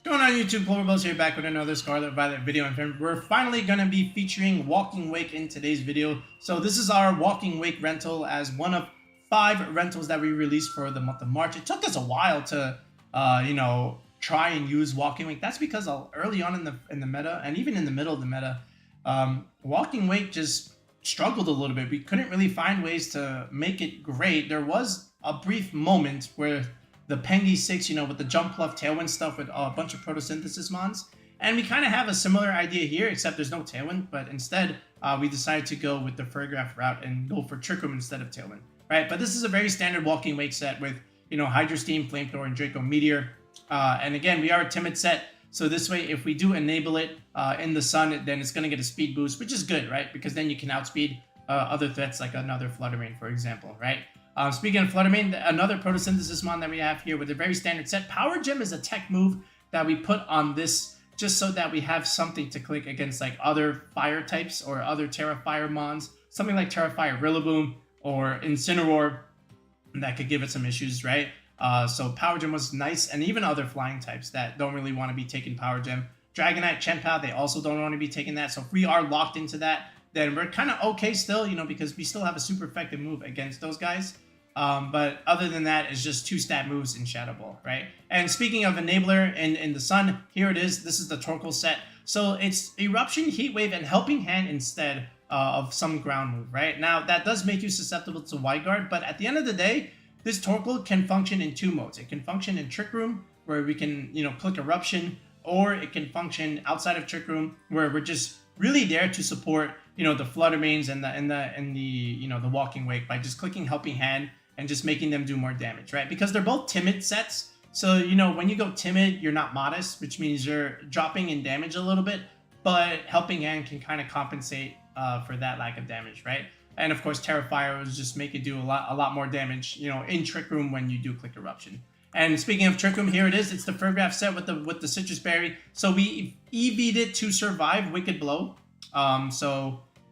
Going on YouTube, Cloverbells here, back with another Scarlet Violet video. And we're finally going to be featuring Walking Wake in today's video. So this is our Walking Wake rental as one of 5 rentals that we released for the month of March. It took us a while to, try and use Walking Wake. That's because early on in the meta, and even in the middle of the meta, Walking Wake just struggled a little bit. We couldn't really find ways to make it great. There was a brief moment where the Pengi 6, with the Jump Pluff Tailwind stuff with a bunch of Protosynthesis mons. And we kind of have a similar idea here, except there's no Tailwind, but instead we decided to go with the Farigiraf route and go for Trick Room instead of Tailwind, right? But this is a very standard Walking Wake set with, Hydro Steam, Flamethrower, and Draco Meteor. And again, we are a timid set, so this way, if we do enable it in the sun, then it's going to get a speed boost, which is good, right? Because then you can outspeed other threats like another Flutter Mane, for example, right? Speaking of Flutter Mane, another Protosynthesis mon that we have here with a very standard set. Power Gem is a tech move that we put on this just so that we have something to click against like other fire types or other Terra Fire mons. Something like Terra Fire Rillaboom or Incineroar that could give it some issues, right? So Power Gem was nice, and even other flying types that don't really want to be taking Power Gem. Dragonite, Chien-Pao, they also don't want to be taking that. So if we are locked into that, then we're kind of okay still, because we still have a super effective move against those guys. But other than that, it's just 2 stat moves in Shadow Ball, right? And speaking of Enabler in the sun, here it is. This is the Torkoal set. So it's Eruption, Heat Wave, and Helping Hand instead of some ground move, right? Now, that does make you susceptible to Wide Guard, but at the end of the day, this Torkoal can function in 2 modes. It can function in Trick Room, where we can, click Eruption, or it can function outside of Trick Room, where we're just really there to support, the Flutter Manes and the Walking Wake by just clicking Helping Hand and just making them do more damage, right? Because they're both timid sets. So, when you go timid, you're not modest, which means you're dropping in damage a little bit, but Helping Hand can kind of compensate for that lack of damage, right? And of course, Terrifier was just make it do a lot more damage, in Trick Room when you do click Eruption. And speaking of Trick Room, here it is. It's the Farigiraf set with the Citrus Berry. So we EV'd it to survive Wicked Blow. From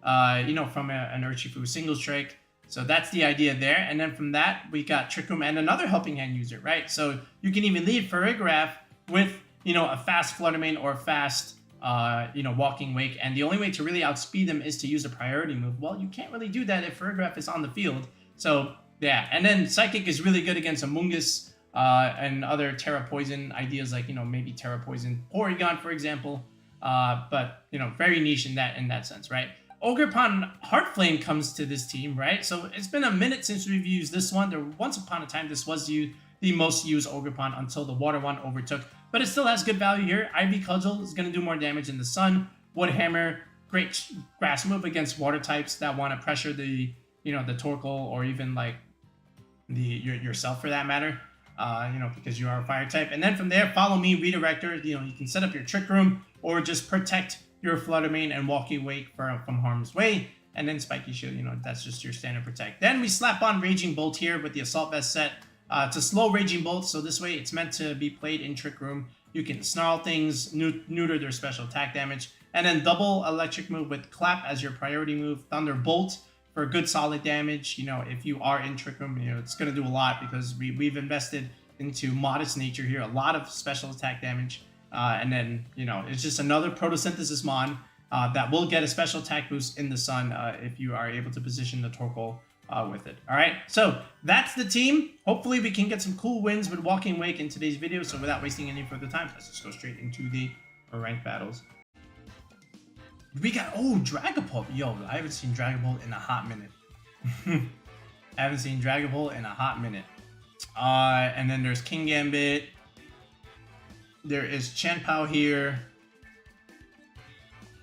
an Urshifu single strike. So that's the idea there. And then from that, we got Trick Room and another Helping Hand user, right? So you can even lead Farigiraf with, a fast Flutter Mane or a fast, Walking Wake. And the only way to really outspeed them is to use a priority move. Well, you can't really do that if Farigiraf is on the field. So, yeah. And then Psychic is really good against Amoongus and other Terra Poison ideas like, maybe Terra Poison Porygon, for example. But, very niche in that sense, right? Ogerpon-Hearthflame comes to this team, right? So it's been a minute since we've used this one. Once upon a time, this was the most used Ogerpon until the water one overtook. But it still has good value here. Ivy Cudgel is going to do more damage in the sun. Wood Hammer, great grass move against water types that want to pressure the Torkoal or even like yourself for that matter. Because you are a fire type. And then from there, Follow Me, Redirector. You can set up your Trick Room or just protect your Flutter Mane and Walking Wake from harm's way. And then Spiky Shield, that's just your standard protect. Then we slap on Raging Bolt here with the Assault Vest set to slow Raging Bolt. So this way it's meant to be played in Trick Room. You can snarl things, neuter their special attack damage. And then double electric move with Clap as your priority move. Thunderbolt for good solid damage. If you are in Trick Room, it's going to do a lot because we've invested into Modest Nature here. A lot of special attack damage. And then, it's just another Protosynthesis mon that will get a special attack boost in the sun if you are able to position the Torkoal with it. All right, so that's the team. Hopefully we can get some cool wins with Walking Wake in today's video. So without wasting any further time, let's just go straight into the ranked battles. We got, Dragapult. Yo, I haven't seen Dragapult in a hot minute. And then there's Kingambit. There is Chien-Pao here.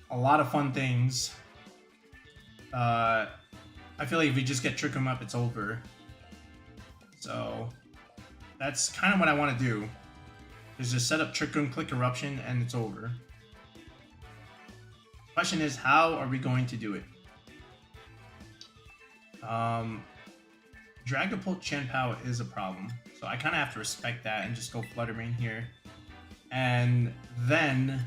A lot of fun things. I feel like if we just get Trick Room up, it's over. So that's kind of what I want to do. Is just set up Trick Room, click Eruption, and it's over. Question is, how are we going to do it? Dragapult Chien-Pao is a problem. So I kind of have to respect that and just go Flutter Mane here. And then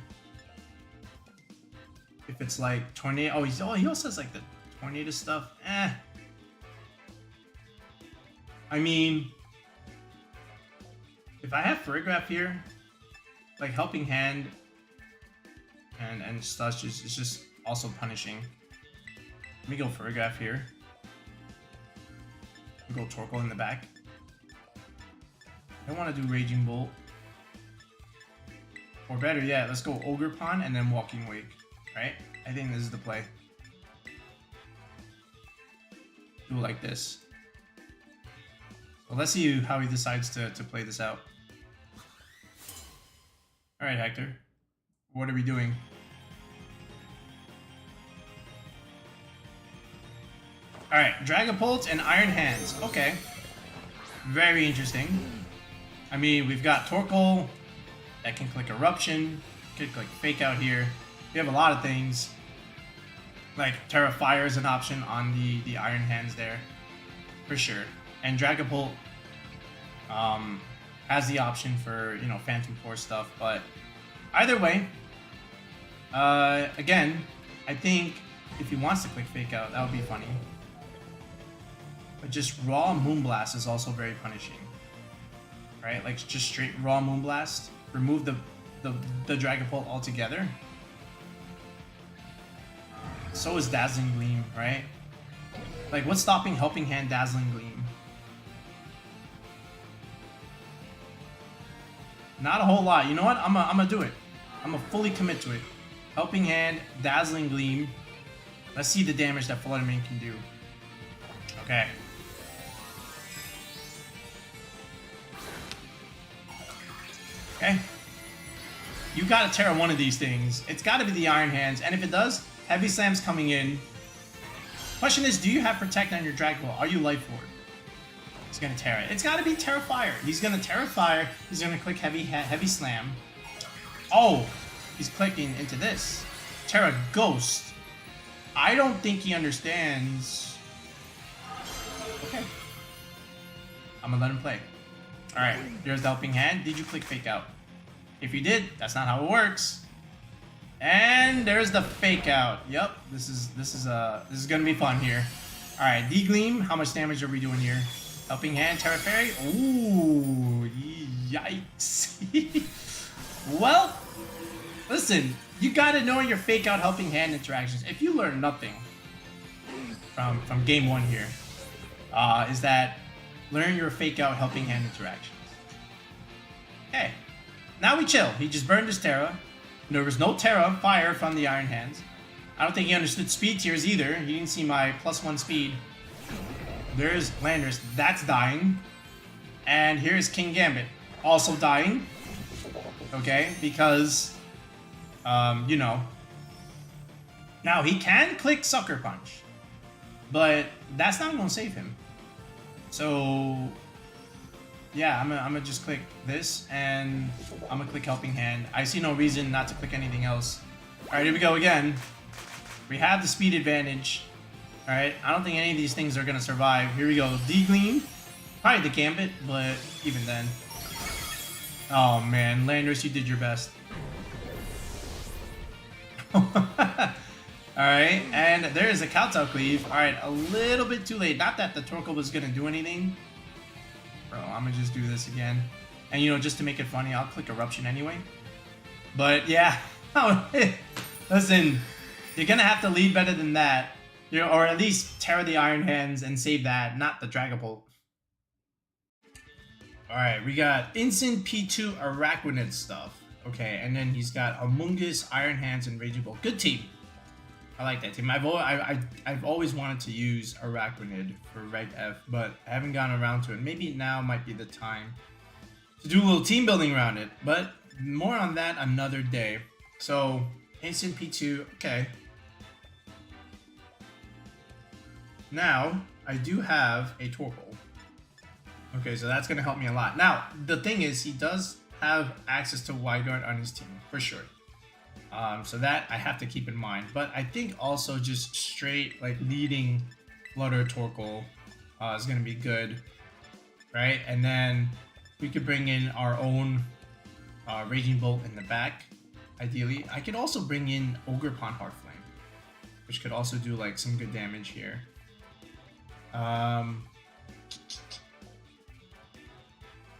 if it's like Tornado, he also has like the Tornado stuff. I mean, if I have Farigiraf here, like Helping Hand and Slush is just also punishing. Let me go Farigiraf here. Go Torkoal in the back. I don't want to do Raging Bolt. Or better yet, let's go Ogerpon and then Walking Wake. Right? I think this is the play. Do it like this. Well, let's see how he decides to play this out. Alright, Hector. What are we doing? Alright, Dragapult and Iron Hands. Okay. Very interesting. I mean, we've got Torkoal that can click Eruption. Could click Fake Out here. We have a lot of things. Like Terra Fire is an option on the Iron Hands there. For sure. And Dragapult has the option for, you know, Phantom Force stuff. But either way, again, I think if he wants to click Fake Out, that would be funny. But just raw Moonblast is also very punishing. Right? Like just straight raw Moonblast. Remove the Dragapult altogether. So is Dazzling Gleam, right? Like what's stopping Helping Hand Dazzling Gleam? Not a whole lot. You know what? I'm gonna do it. I'm gonna fully commit to it. Helping Hand, Dazzling Gleam. Let's see the damage that Flutter Mane can do. Okay. Okay. You gotta tear one of these things. It's gotta be the Iron Hands, and if it does, Heavy Slam's coming in. Question is, do you have Protect on your Dragapult? Are you Life Orb? He's gonna tear it. It's gotta be Terra Fire. He's gonna Terra Fire. He's gonna click Heavy Slam. Oh, he's clicking into this. Terra Ghost. I don't think he understands. Okay. I'm gonna let him play. Alright, here's the Helping Hand. Did you click Fake Out? If you did, that's not how it works. And there's the Fake Out. Yep, this is gonna be fun here. Alright, D-Gleam, how much damage are we doing here? Helping Hand, Terra Fairy. Ooh, yikes. Well, listen, you gotta know your Fake Out Helping Hand interactions. If you learn nothing from game one here, is that learn your Fake Out Helping Hand interactions. Okay, now we chill. He just burned his Terra. There was no Terra Fire from the Iron Hands. I don't think he understood speed tiers either. He didn't see my +1 speed. There's Landorus. That's dying. And here's Kingambit. Also dying. Okay, because, you know. Now, he can click Sucker Punch. But that's not going to save him. So, yeah, I'm gonna just click this, and I'm gonna click Helping Hand. I see no reason not to click anything else. Alright, here we go again. We have the speed advantage. Alright, I don't think any of these things are gonna survive. Here we go. D-Gleam. Probably the Gambit, but even then. Oh man, Landorus, you did your best. Alright, and there's a Kowtow Cleave. Alright, a little bit too late. Not that the Torkoal was gonna do anything. Bro, I'm gonna just do this again. And you know, just to make it funny, I'll click Eruption anyway. But yeah, listen, you're gonna have to lead better than that. You know, or at least tear the Iron Hands and save that, not the Dragapult. Alright, we got Instant P2 Araquanid stuff. Okay, and then he's got Amoongus, Iron Hands, and Raging Bolt. Good team. I like that team. I've always wanted to use Araquanid for Reg F, but I haven't gotten around to it. Maybe now might be the time to do a little team building around it, but more on that another day. So, Instant P2, okay. Now, I do have a Torkoal. Okay, so that's going to help me a lot. Now, the thing is, he does have access to Wide Guard on his team, for sure. So that I have to keep in mind. But I think also just straight, like, leading Flutter Torkoal is going to be good, right? And then we could bring in our own Raging Bolt in the back, ideally. I could also bring in Ogerpon-Hearthflame, which could also do, like, some good damage here.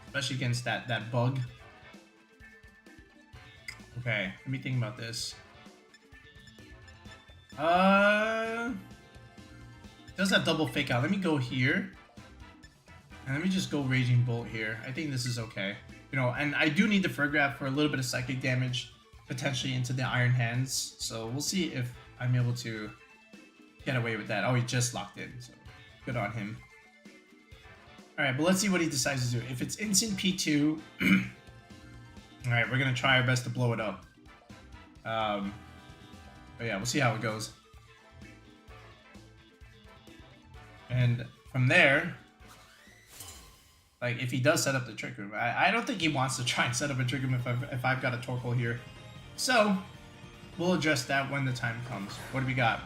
Especially against that bug. Okay, let me think about this. Does have double fake out. Let me go here. And let me just go Raging Bolt here. I think this is okay. You know, and I do need the Farigiraf for a little bit of psychic damage, potentially into the Iron Hands. So we'll see if I'm able to get away with that. Oh, he just locked in, so good on him. Alright, but let's see what he decides to do. If it's Instant P2, alright, we're gonna try our best to blow it up. But yeah, we'll see how it goes. And from there, like, if he does set up the Trick Room, I don't think he wants to try and set up a Trick Room if I've got a Torkoal here. So, we'll address that when the time comes. What do we got?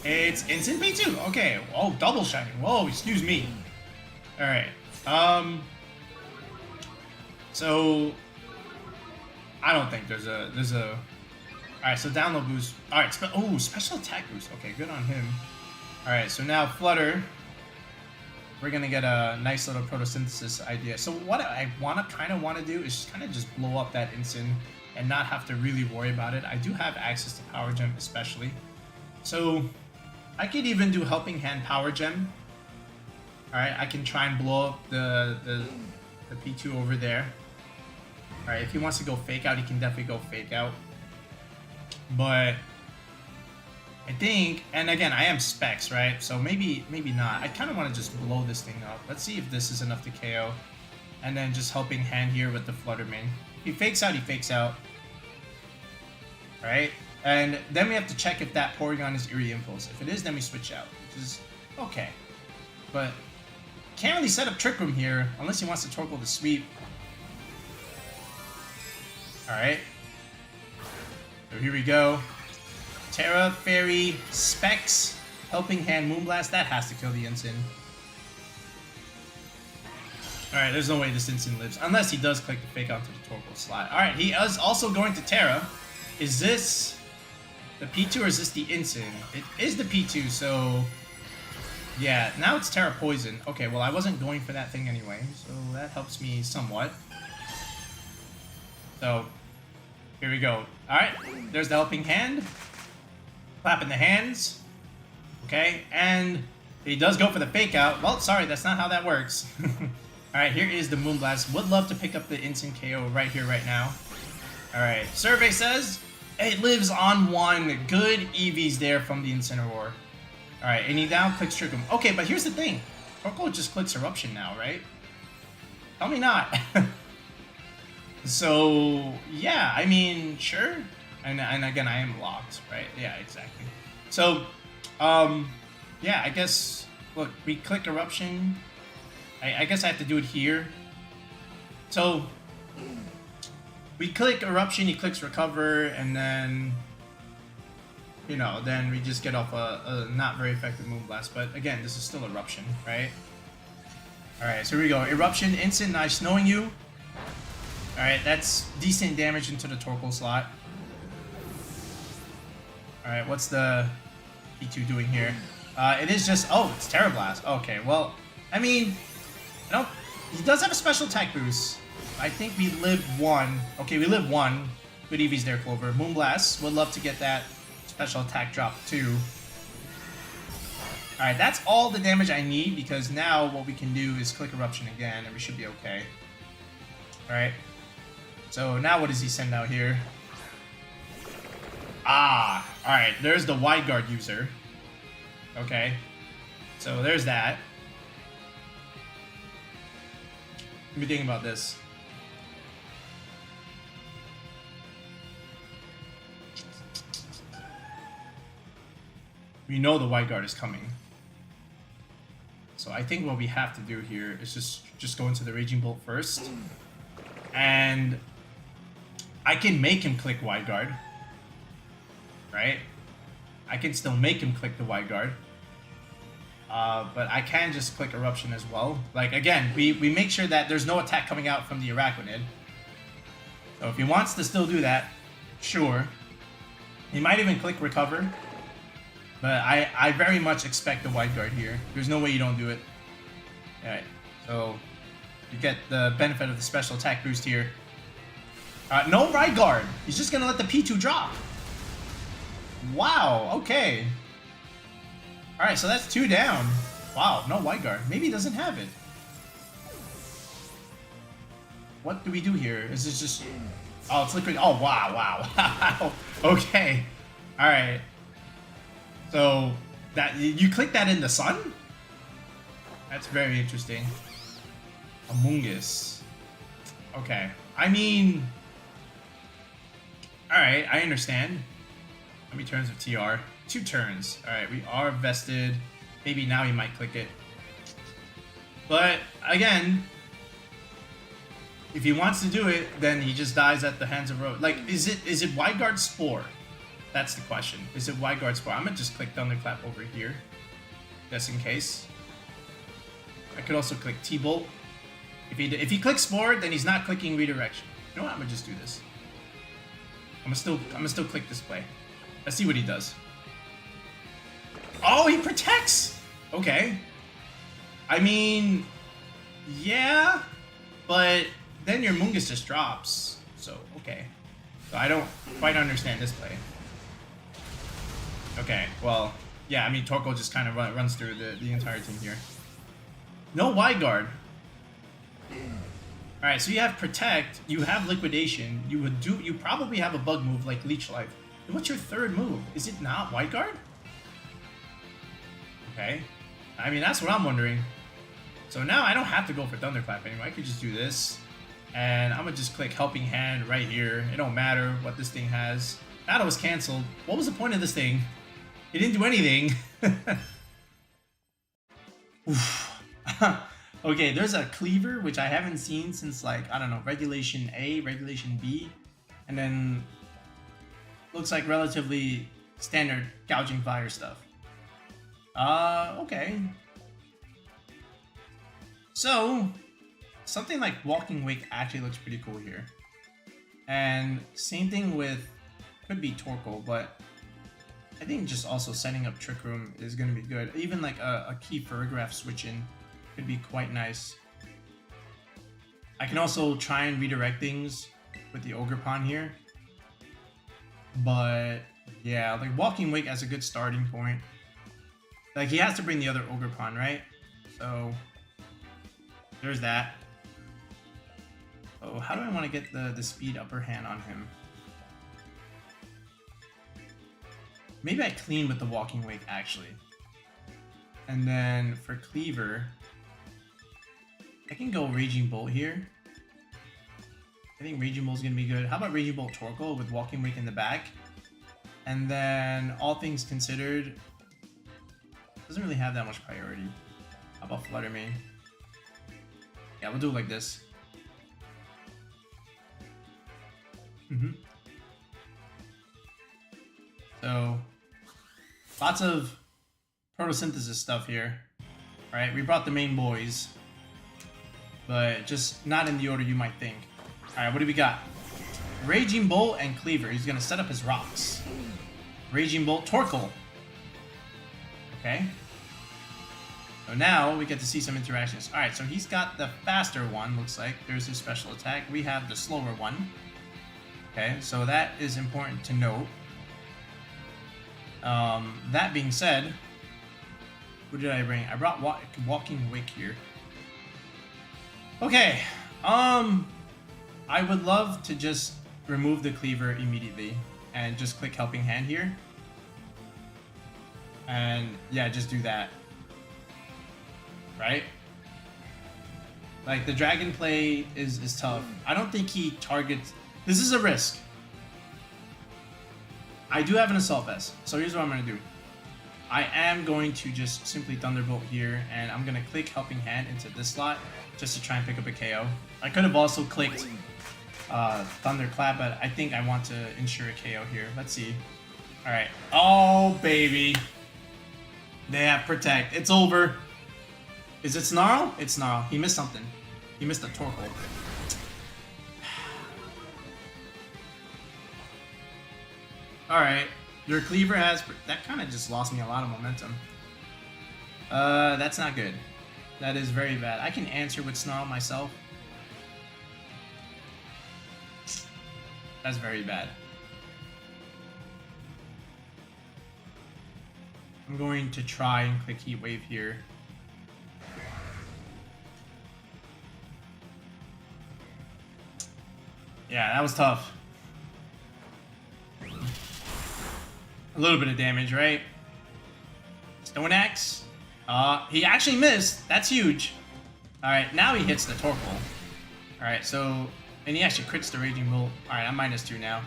It's Instant P2. Okay. Oh, double shining. Whoa, excuse me. Alright. So, I don't think there's a... Alright, so download boost. Alright, special attack boost. Okay, good on him. Alright, so now Flutter. We're gonna get a nice little photosynthesis idea. So what I kind of want to do is just kind of just blow up that Incin and not have to really worry about it. I do have access to Power Gem especially. So I could even do Helping Hand Power Gem. Alright, I can try and blow up the P2 over there. Alright, if he wants to go Fake Out, he can definitely go Fake Out. But I think, and again, I am Specs, right? So maybe not. I kind of want to just blow this thing up. Let's see if this is enough to KO. And then just Helping Hand here with the Flutter Mane. He fakes out, he fakes out. Right? And then we have to check if that Porygon is Eerie Impulse. If it is, then we switch out, which is okay. But can't really set up Trick Room here unless he wants to Torkoal the sweep. Alright. So here we go. Terra, Fairy, Specs, Helping Hand, Moonblast. That has to kill the Incin. Alright, there's no way this Incin lives. Unless he does click the Fake Out to the Torkoal slot. Alright, he is also going to Terra. Is this the P2 or is this the Incin? It is the P2, so... yeah, now it's Terra Poison. Okay, well, I wasn't going for that thing anyway, so that helps me somewhat. So, here we go. Alright, there's the Helping Hand. Clapping the hands. Okay, and he does go for the Fake Out. Well, sorry, that's not how that works. Alright, here is the Moonblast. Would love to pick up the instant KO right here, right now. Alright, Survey says it lives on one. Good EVs there from the Incineroar. Alright, and he now clicks Trick Room. Okay, but here's the thing. Torkoal just clicks Eruption now, right? Tell me not. So, yeah, I mean, sure. And again, I am locked, right? Yeah, exactly. So, yeah, I guess, look, we click Eruption. I guess I have to do it here. So, we click Eruption, he clicks Recover, and then, you know, then we just get off a not very effective Moonblast. But again, this is still Eruption, right? Alright, so here we go. Eruption, Instant, nice knowing you. Alright, that's decent damage into the Torkoal slot. Alright, what's the P2 doing here? It is just... oh, it's Terra Blast. Okay, well, I mean... he does have a special attack boost. I think we live one. Okay, we live one. Good EVs there, Kleavor. Moonblast. Would love to get that special attack drop too. Alright, that's all the damage I need because now what we can do is click Eruption again and we should be okay. Alright. So now what does he send out here? Ah, alright, there's the Wide Guard user. Okay, so there's that. Let me think about this. We know the Wide Guard is coming. So I think what we have to do here is just go into the Raging Bolt first. And I can make him click Wide Guard. Right? I can still make him click the Wide Guard. But I can just click Eruption as well. Like, again, we make sure that there's no attack coming out from the Araquanid. So if he wants to still do that, sure. He might even click Recover. But I very much expect the Wide Guard here. There's no way you don't do it. Alright, so you get the benefit of the special attack boost here. No right guard. He's just gonna let the P2 drop. Wow, okay. Alright, so that's 2 down. Wow, no white guard. Maybe he doesn't have it. What do we do here? Is this just... Oh, it's liquid. Oh, wow, wow. Okay. Alright. So, that you click that in the sun? That's very interesting. Amoongus. Okay. I mean... Alright, I understand. How many turns of TR? 2 turns. Alright, we are vested. Maybe now he might click it. But, again... If he wants to do it, then he just dies at the hands of Road. Like, is it Wide Guard Spore? That's the question. Is it Wide Guard Spore? I'm gonna just click Thunderclap over here, just in case. I could also click T-Bolt. If he clicks Spore, then he's not clicking Redirection. You know what? I'm gonna just do this. I'm gonna still click Display. Let's see what he does. Oh, he protects. Okay. I mean, yeah, but. Then your Amoongus just drops, so okay. So I don't quite understand this play. Okay, well, yeah, I mean Torkoal just kind of runs through the entire team here. No wide guard. All right, so you have Protect, you have Liquidation, you probably have a bug move like Leech Life. And what's your third move? Is it not wide guard? Okay, I mean that's what I'm wondering. So now I don't have to go for Thunderclap anymore. I could just do this. And I'm gonna just click Helping Hand right here. It don't matter what this thing has. Battle was canceled. What was the point of this thing? It didn't do anything. Okay, there's a Kleavor, which I haven't seen since, like, I don't know, Regulation A, Regulation B. And then looks like relatively standard Gouging Fire stuff. Okay. So... something like Walking Wake actually looks pretty cool here. And same thing with, could be Torkoal, but I think just also setting up Trick Room is going to be good. Even like a key Farigiraf switch in could be quite nice. I can also try and redirect things with the Ogerpon here. But yeah, like Walking Wake as a good starting point. Like he has to bring the other Ogerpon, right? So there's that. Oh, how do I want to get the speed upper hand on him? Maybe I clean with the Walking Wake, actually. And then for Kleavor, I can go Raging Bolt here. I think Raging Bolt is going to be good. How about Raging Bolt Torkoal with Walking Wake in the back? And then, all things considered, doesn't really have that much priority. How about Flutter Mane? Yeah, we'll do it like this. So, lots of Protosynthesis stuff here. Right, we brought the main boys, but just not in the order you might think. Alright, what do we got? Raging Bolt and Kleavor. He's gonna set up his rocks. Raging Bolt Torkoal. Okay. So now we get to see some interactions. Alright, so he's got the faster one, looks like. There's his special attack. We have the slower one. Okay, so that is important to note. That being said, what did I bring? I brought Walking Wake here. Okay, I would love to just remove the Kleavor immediately and just click Helping Hand here. And yeah, just do that. Right? Like the dragon play is tough. I don't think he targets. This is a risk. I do have an Assault Vest, so here's what I'm going to do. I am going to just simply Thunderbolt here, and I'm going to click Helping Hand into this slot just to try and pick up a KO. I could have also clicked Thunderclap, but I think I want to ensure a KO here. Let's see. Alright. Oh, baby. They have Protect. It's over. Is it Snarl? It's Snarl. He missed something. He missed a Torkoal. Alright, your Kleavor has... That kind of just lost me a lot of momentum. That's not good. That is very bad. I can answer with Snarl myself. That's very bad. I'm going to try and click Heat Wave here. Yeah, that was tough. A little bit of damage, right? Stone Axe. He actually missed. That's huge. Alright, now he hits the Torkoal. Alright, so... And he actually crits the Raging Bolt. Alright, I'm -2 now.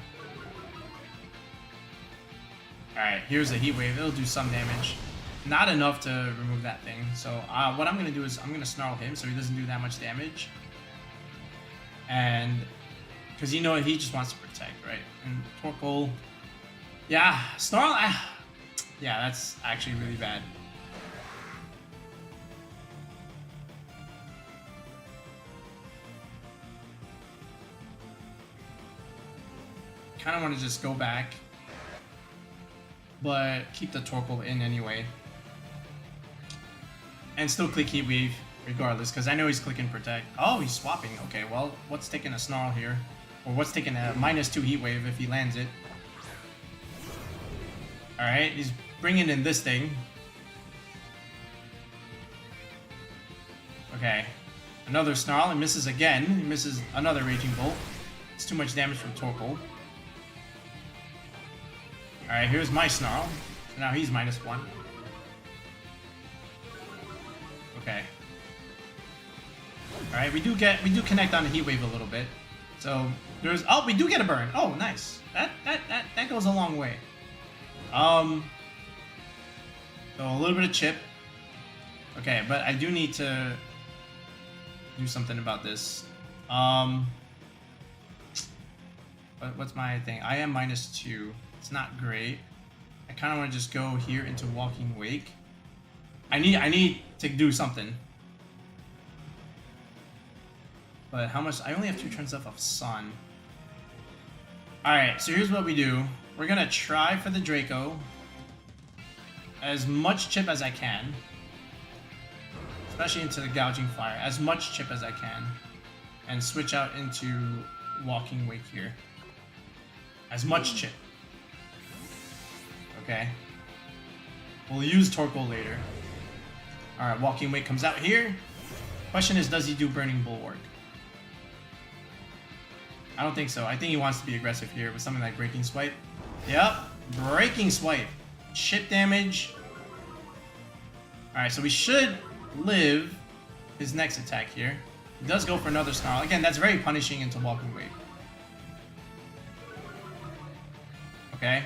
Alright, here's a Heat Wave. It'll do some damage. Not enough to remove that thing. So what I'm going to do is I'm going to Snarl him so he doesn't do that much damage. And... Because you know he just wants to protect, right? And Torkoal... Yeah, Snarl... Yeah, that's actually really bad. Kind of want to just go back, but keep the Torkoal in anyway, and still click Heat Wave regardless, because I know he's clicking Protect. Oh, he's swapping. Okay, well, what's taking a Snarl here, or what's taking a -2 Heat Wave if he lands it? All right, he's bringing in this thing. Okay, another Snarl. He misses again. He misses another Raging Bolt. It's too much damage from Torkoal. Alright, here's my Snarl. So now he's -1. Okay. Alright, we do connect on the Heat Wave a little bit. So there's we do get a burn. Oh, nice. That goes a long way. So a little bit of chip. Okay, but I do need to do something about this. What's my thing? I am -2. It's not great. I kind of want to just go here into Walking Wake. I need to do something. But how much? I only have 2 turns left of Sun. Alright, so here's what we do. We're going to try for the Draco. As much chip as I can. Especially into the Gouging Fire. As much chip as I can. And switch out into Walking Wake here. As much chip. Okay. We'll use Torkoal later. Alright, Walking Wake comes out here. Question is, does he do Burning Bulwark? I don't think so. I think he wants to be aggressive here with something like Breaking Swipe. Yep, Breaking Swipe. Chip damage. Alright, so we should live his next attack here. He does go for another Snarl. Again, that's very punishing into Walking Wake. Okay.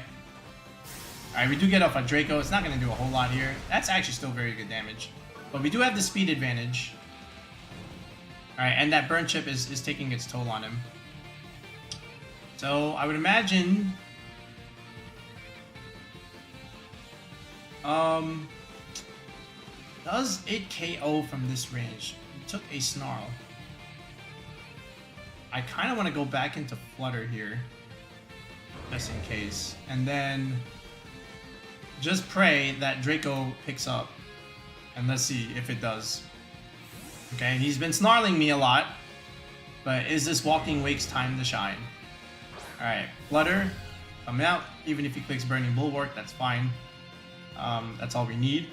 Alright, we do get off a Draco. It's not going to do a whole lot here. That's actually still very good damage. But we do have the speed advantage. Alright, and that burn chip is taking its toll on him. So, I would imagine... does it KO from this range? He took a Snarl. I kind of want to go back into Flutter here. Just in case. And then... just pray that Draco picks up. And let's see if it does. Okay, he's been snarling me a lot. But is this Walking Wake's time to shine? Alright, Flutter. Coming out. Even if he clicks Burning Bulwark, that's fine. That's all we need.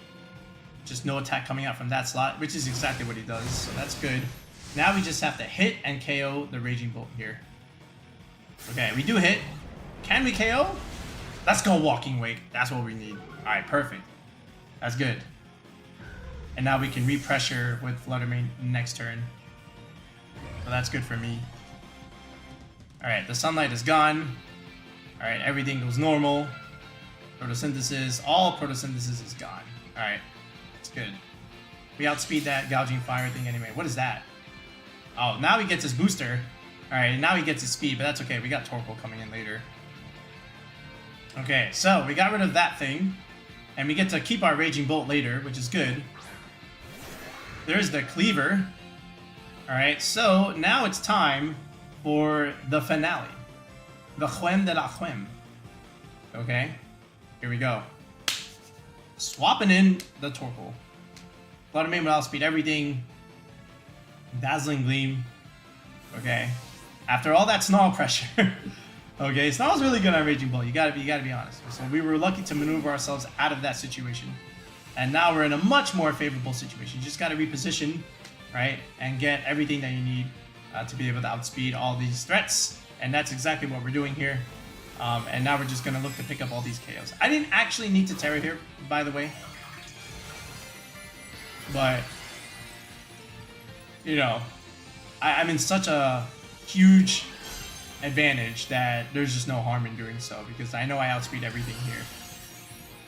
Just no attack coming out from that slot, which is exactly what he does. So that's good. Now we just have to hit and KO the Raging Bolt here. Okay, we do hit. Can we KO? Let's go Walking Wake. That's what we need. Alright, perfect. That's good. And now we can repressure with Flutter Mane next turn. So that's good for me. Alright, the sunlight is gone. Alright, everything goes normal. Photosynthesis. All photosynthesis is gone. Alright, it's good. We outspeed that Gouging Fire thing anyway. What is that? Oh, now he gets his booster. Alright, now he gets his speed, but that's okay. We got Torkoal coming in later. Okay, so we got rid of that thing. And we get to keep our Raging Bolt later, which is good. There's the Kleavor. Alright, so now it's time for the finale. The Juem de la Juem. Okay, here we go. Swapping in the Torkoal. Flutter Mane will outspeed everything. Dazzling Gleam. Okay. After all that Snarl pressure, Okay, Snarl's really good on Raging Bolt. You gotta be honest. So we were lucky to maneuver ourselves out of that situation. And now we're in a much more favorable situation. You just gotta reposition, right? And get everything that you need to be able to outspeed all these threats. And that's exactly what we're doing here. And now we're just gonna look to pick up all these KOs. I didn't actually need to Terra here, by the way. But, you know, I'm in such a huge advantage that there's just no harm in doing so, because I know I outspeed everything here.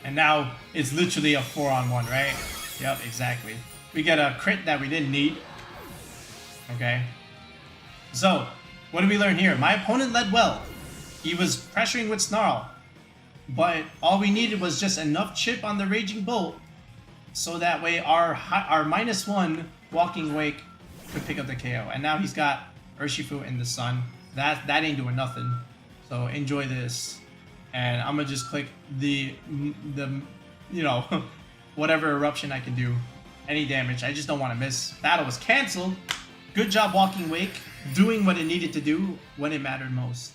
And now it's literally a 4-on-1, right? Yep, exactly. We get a crit that we didn't need. Okay. So, what did we learn here? My opponent led well. He was pressuring with Snarl. But all we needed was just enough chip on the Raging Bolt, so that way our -1 Walking Wake could pick up the KO. And now he's got Urshifu in the sun. That ain't doing nothing. So enjoy this. And I'm gonna just click the you know, whatever eruption I can do. Any damage. I just don't want to miss. Battle was canceled. Good job, Walking Wake, doing what it needed to do when it mattered most.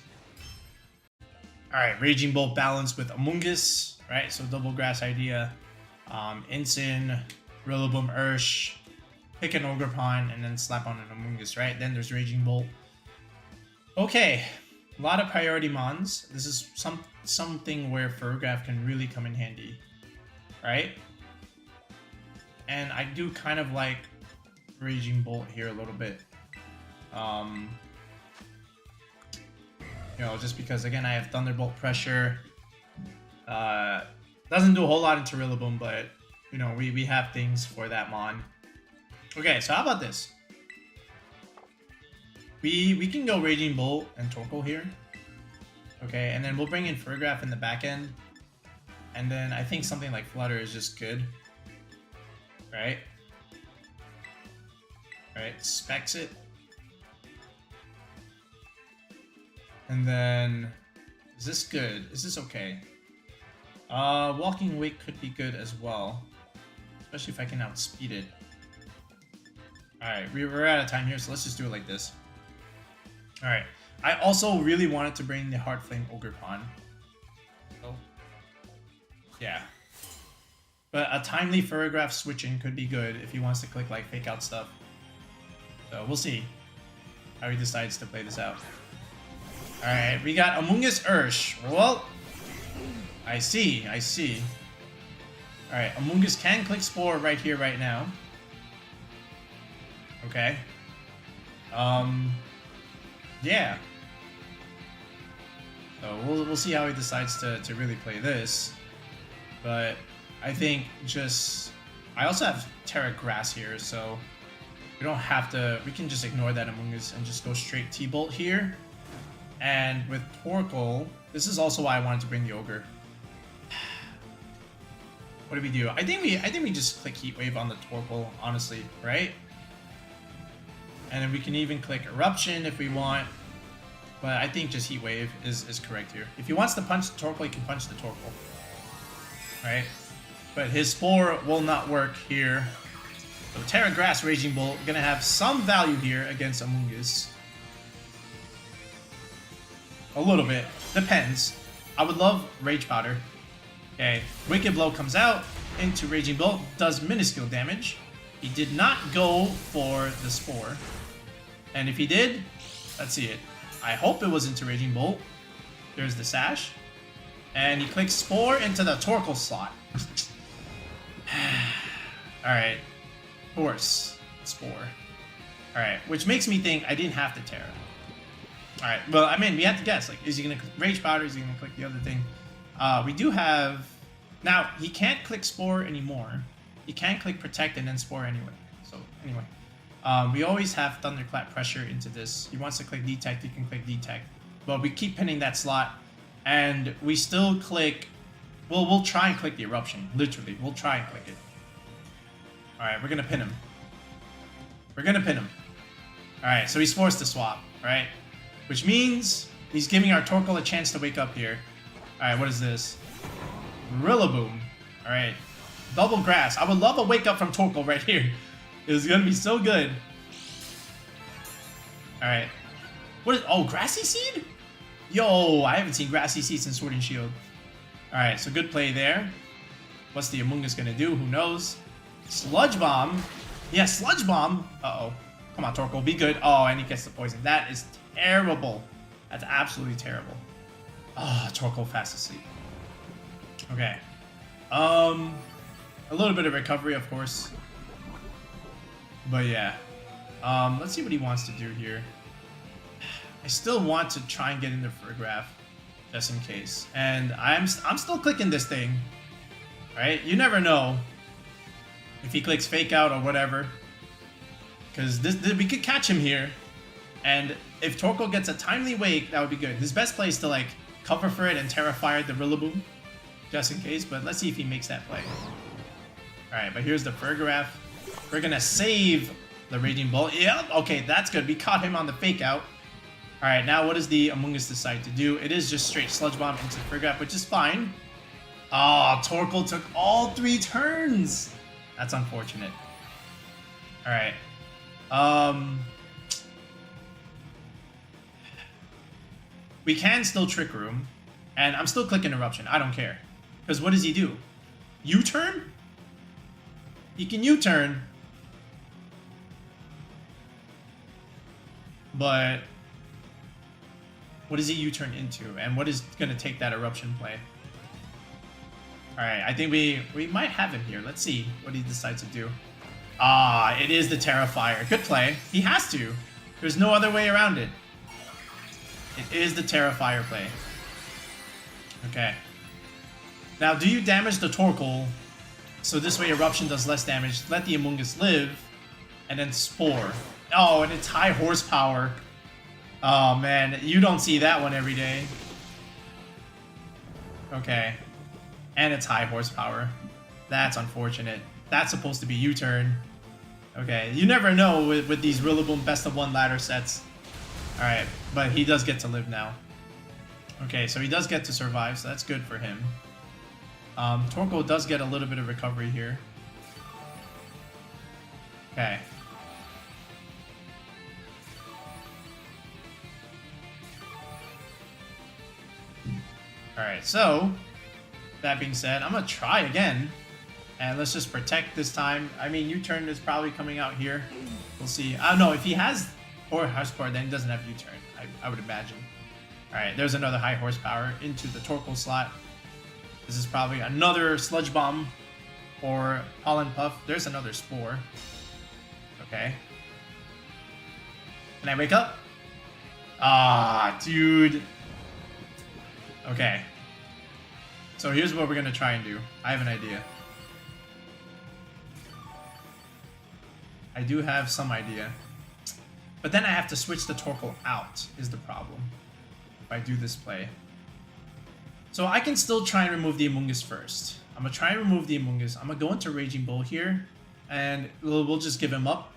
Alright, Raging Bolt balanced with Amoongus, right? So double grass idea. Incin, Rillaboom, Ursh, pick an Ogerpon, and then slap on an Amoongus, right? Then there's Raging Bolt. Okay, a lot of priority mons. This is something where Farigiraf can really come in handy, right? And I do kind of like Raging Bolt here a little bit. You know, just because, again, I have Thunderbolt pressure. Doesn't do a whole lot into Rillaboom, but, you know, we have things for that mon. Okay, so how about this? We can go Raging Bolt and Torkoal here. Okay, and then we'll bring in Farigiraf in the back end. And then I think something like Flutter is just good. Right? Right, specs it. And then, is this good? Is this okay? Walking Wake could be good as well. Especially if I can outspeed it. Alright, we're out of time here, so let's just do it like this. Alright, I also really wanted to bring the Hearthflame Ogerpon. Oh. Yeah. But a timely Farigiraf switching could be good if he wants to click like fake out stuff. So we'll see how he decides to play this out. Alright, we got Amoongus Ursh. Well, I see. Alright, Amoongus can click Spore right here, right now. Okay. Yeah. So we'll see how he decides to really play this. But I think I also have Terra Grass here, so we don't have to, we can just ignore that Amoongus and just go straight T-Bolt here. And with Torkoal, this is also why I wanted to bring the Ogre. What do we do? I think we just click Heat Wave on the Torkoal, honestly, right? And then we can even click Eruption if we want. But I think just Heat Wave is correct here. If he wants to punch the Torkoal, he can punch the Torkoal. Right? But his Spore will not work here. So Terra Grass Raging Bolt gonna have some value here against Amoongus. A little bit. Depends. I would love Rage Powder. Okay. Wicked Blow comes out into Raging Bolt. Does minuscule damage. He did not go for the Spore. And if he did, let's see it. I hope it was into Raging Bolt. There's the Sash. And he clicks Spore into the Torkoal slot. Alright. Force. Spore. Alright. Which makes me think I didn't have to Terra. Alright. Well, I mean, we have to guess. Like, is he going to Rage Powder? Is he going to click the other thing? We do have... Now, he can't click Spore anymore. He can click Protect and then Spore anyway. So, anyway. We always have Thunderclap pressure into this. He wants to click Detect, he can click Detect. But we keep pinning that slot. And we still click... Well, we'll try and click the Eruption. Literally. We'll try and click it. Alright, we're going to pin him. We're going to pin him. Alright, so he's forced to swap, right? Which means he's giving our Torkoal a chance to wake up here. Alright, what is this? Rillaboom. Alright. Double Grass. I would love a wake up from Torkoal right here. It's gonna be so good. Alright. What is... Oh, Grassy Seed? Yo, I haven't seen Grassy Seed since Sword and Shield. Alright, so good play there. What's the Amoongus gonna do? Who knows? Sludge Bomb. Yeah, Sludge Bomb. Uh-oh. Come on, Torkoal, be good. Oh, and he gets the poison. That is terrible. That's absolutely terrible. Oh, Torkoal fast asleep. Okay. A little bit of recovery, of course. But yeah. Let's see what he wants to do here. I still want to try and get into Farigiraf, just in case. And I'm still clicking this thing. Right? You never know if he clicks Fake Out or whatever. Because we could catch him here. And if Torkoal gets a timely wake, that would be good. His best play is to like cover for it and Terrafire the Rillaboom, just in case. But let's see if he makes that play. Alright, but here's the Farigiraf. We're gonna save the Raging Bolt. Yep, okay, that's good. We caught him on the Fake Out. Alright, now what does the Amoongus decide to do? It is just straight Sludge Bomb into Farigiraf, which is fine. Oh, Torkoal took all 3 turns. That's unfortunate. Alright. We can still Trick Room, and I'm still clicking Eruption. I don't care. Because what does he do? U-turn? He can U-turn. But what does he U-turn into? And what is going to take that Eruption play? Alright, I think we might have him here. Let's see what he decides to do. Ah, it is the Terrafire. Good play. He has to. There's no other way around it. It is the Terrafire play. Okay. Now, do you damage the Torkoal? So this way Eruption does less damage. Let the Amoongus live. And then Spore. Oh, and it's high horsepower. Oh, man. You don't see that one every day. Okay. And it's high horsepower. That's unfortunate. That's supposed to be U-turn. Okay, you never know with these Rillaboom best of 1 ladder sets. Alright, but he does get to live now. Okay, so he does get to survive, so that's good for him. Torkoal does get a little bit of recovery here. Okay. Alright, so that being said, I'm gonna try again. And let's just protect this time. I mean, U-turn is probably coming out here. We'll see. I don't know. If he has horsepower, then he doesn't have U-turn, I would imagine. Alright, there's another high horsepower into the Torkoal slot. This is probably another Sludge Bomb or Pollen Puff. There's another Spore. Okay. Can I wake up? Ah, dude. Okay. So here's what we're going to try and do. I have an idea. I do have some idea. But then I have to switch the Torkoal out, is the problem. If I do this play. So I can still try and remove the Amoongus first. I'm going to try and remove the Amoongus. I'm going to go into Raging Bolt here. And we'll just give him up.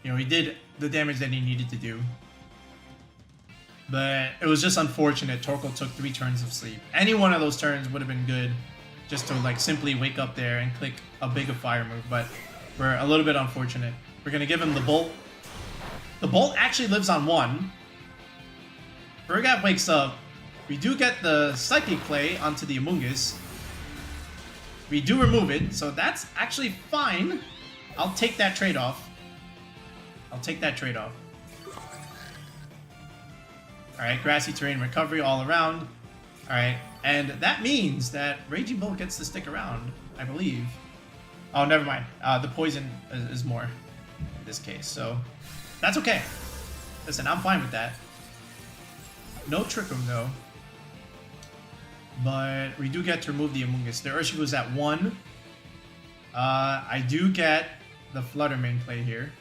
You know, he did the damage that he needed to do. But it was just unfortunate. Torkoal took 3 turns of sleep. Any one of those turns would have been good. Just to like simply wake up there and click a bigger fire move. But we're a little bit unfortunate. We're going to give him the Bolt. The Bolt actually lives on 1. Farigiraf wakes up. We do get the Psychic play onto the Amoongus. We do remove it, so that's actually fine. I'll take that trade-off. I'll take that trade-off. Alright, Grassy Terrain recovery all around. Alright, and that means that Raging Bolt gets to stick around, I believe. Oh, never mind. The poison is more in this case, so that's okay. Listen, I'm fine with that. No Trick Room, though. But we do get to remove the Amoongus. The Urshifu is at 1. I do get the Flutter Mane play here.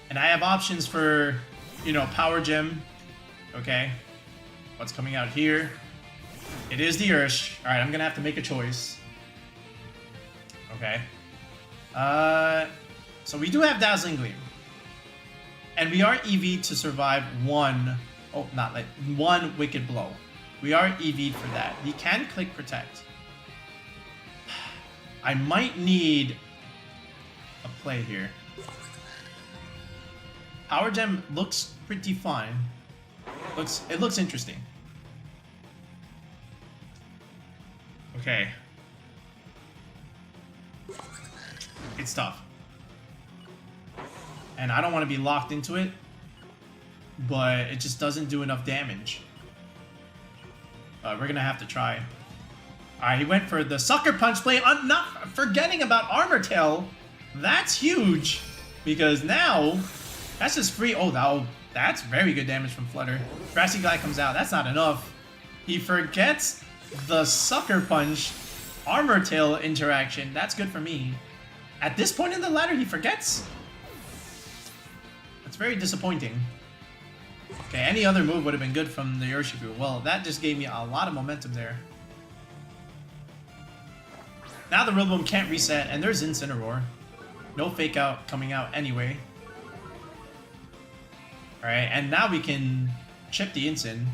And I have options for, you know, Power Gem. Okay. What's coming out here? It is the Ursh. Alright, I'm going to have to make a choice. Okay. So we do have Dazzling Gleam. And we are EV'd to survive 1... Oh, not like 1 Wicked Blow. We are EV'd for that. He can click Protect. I might need a play here. Power Gem looks pretty fun. It looks interesting. Okay. It's tough. And I don't want to be locked into it, but it just doesn't do enough damage. We're going to have to try. Alright, he went for the Sucker Punch play. I'm not forgetting about Armor Tail. That's huge. Because now, that's just free. Oh, that's very good damage from Flutter. Grassy Glide comes out. That's not enough. He forgets the Sucker Punch Armor Tail interaction. That's good for me. At this point in the ladder, he forgets. That's very disappointing. Okay, any other move would have been good from the Urshifu. Well, that just gave me a lot of momentum there. Now the Rillaboom can't reset, and there's Incineroar. No Fake Out coming out anyway. Alright, and now we can chip the Incin.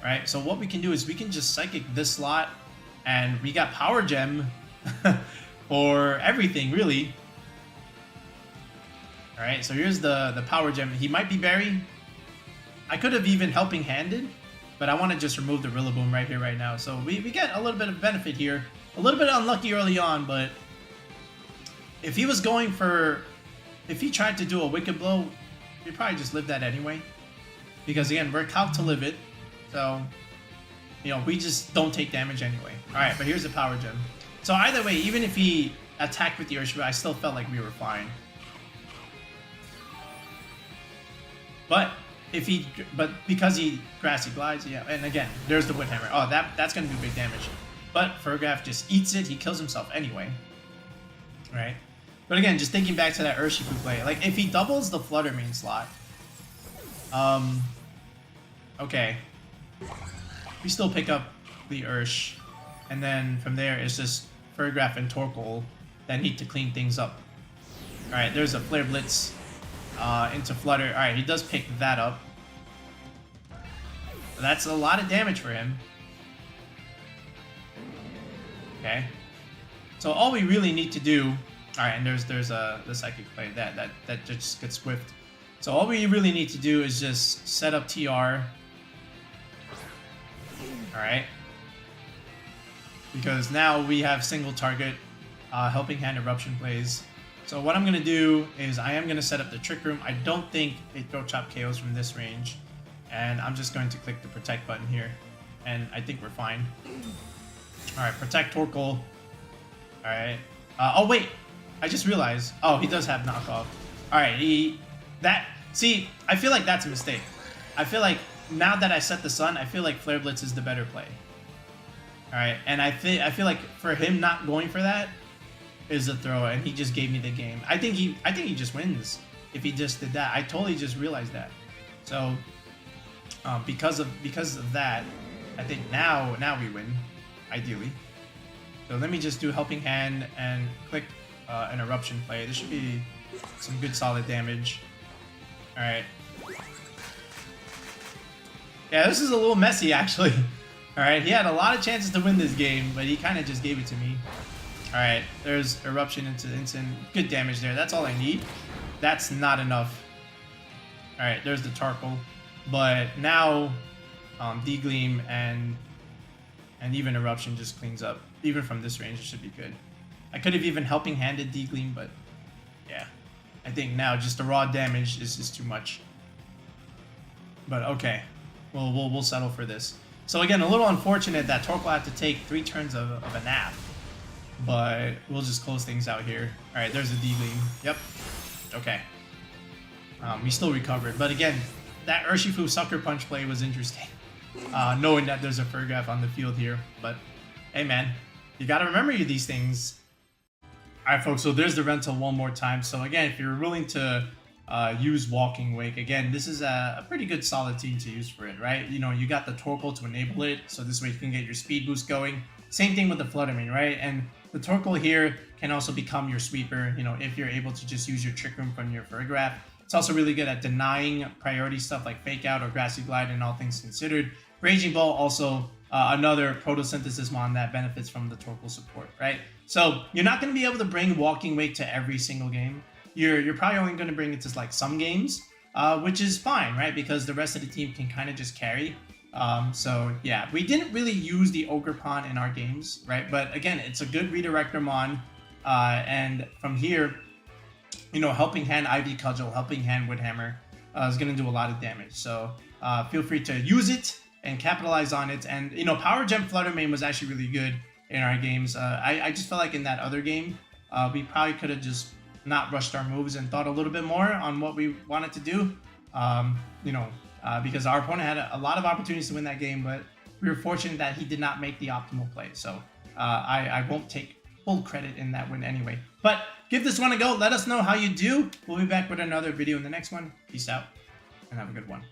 Alright, so what we can do is we can just Psychic this slot, and we got Power Gem for everything, really. Alright, so here's the Power Gem. He might be Berry. I could have even Helping Handed, but I want to just remove the Rillaboom right here, right now. So we get a little bit of benefit here. A little bit unlucky early on, but if he was going for... If he tried to do a Wicked Blow, he'd probably just live that anyway. Because again, we're calc to live it. So, you know, we just don't take damage anyway. Alright, but here's the Power Gem. So either way, even if he attacked with the Urshifu, I still felt like we were fine. But because he Grassy Glides, yeah, and again, there's the Wood Hammer. Oh, that's gonna do big damage. But Farigiraf just eats it, he kills himself anyway. Right? But again, just thinking back to that Urshifu play, like if he doubles the Flutter Mane slot, okay. We still pick up the Ursh, and then from there it's just Farigiraf and Torkoal that need to clean things up. Alright, there's a Flare Blitz into Flutter. Alright, he does pick that up. That's a lot of damage for him. Okay. So all we really need to do... Alright, and there's the Psychic play. That just gets Swift. So all we really need to do is just set up TR. Alright. Because now we have single target Helping Hand Eruption plays. So what I'm going to do is I am going to set up the Trick Room. I don't think it Throat Chop KOs from this range. And I'm just going to click the Protect button here. And I think we're fine. Alright, Protect Torkoal. Alright. Oh, wait. I just realized. Oh, he does have knockoff. Alright, see, I feel like that's a mistake. I feel like now that I set the Sun, I feel like Flare Blitz is the better play. Alright, and I feel like for him not going for that is the throw, and he just gave me the game. I think he just wins if he just did that. I totally just realized that. So because of that, I think now we win, ideally. So let me just do Helping Hand and click an Eruption play. This should be some good solid damage. Alright. Yeah, this is a little messy actually. Alright, he had a lot of chances to win this game, but he kind of just gave it to me. Alright, there's Eruption into Incin. Good damage there. That's all I need. That's not enough. Alright, there's the Torkoal. But now D-Gleam and even Eruption just cleans up. Even from this range, it should be good. I could have even Helping Handed D-Gleam, but yeah. I think now just the raw damage is too much. But okay. We'll settle for this. So again, a little unfortunate that Torkoal had to take 3 turns of a nap. But we'll just close things out here. Alright, there's the D-Gleam. Yep. Okay. We still recovered. But again, that Urshifu Sucker Punch play was interesting. Knowing that there's a Farigiraf on the field here. But, hey man, you gotta remember these things. Alright folks, so there's the rental one more time. So again, if you're willing to use Walking Wake, again, this is a pretty good solid team to use for it, right? You know, you got the Torkoal to enable it, so this way you can get your speed boost going. Same thing with the Flutter Mane, right? And the Torkoal here can also become your sweeper, you know, if you're able to just use your Trick Room from your Farigiraf. It's also really good at denying priority stuff like Fake Out or Grassy Glide and all things considered. Raging Bolt also another Protosynthesis mon that benefits from the Torkoal support, right? So you're not going to be able to bring Walking Wake to every single game. You're probably only going to bring it to like some games, which is fine, right? Because the rest of the team can kind of just carry. So yeah, we didn't really use the Ogerpon in our games, right? But again, it's a good redirector mon, and from here, you know, Helping Hand Ivy Cudgel, Helping Hand Woodhammer is going to do a lot of damage. So feel free to use it and capitalize on it. And, you know, Power Gem Flutter Mane was actually really good in our games. I just felt like in that other game, we probably could have just not rushed our moves and thought a little bit more on what we wanted to do. You know, because our opponent had a lot of opportunities to win that game, but we were fortunate that he did not make the optimal play. So I won't take full credit in that win anyway. But give this one a go. Let us know how you do. We'll be back with another video in the next one. Peace out and have a good one.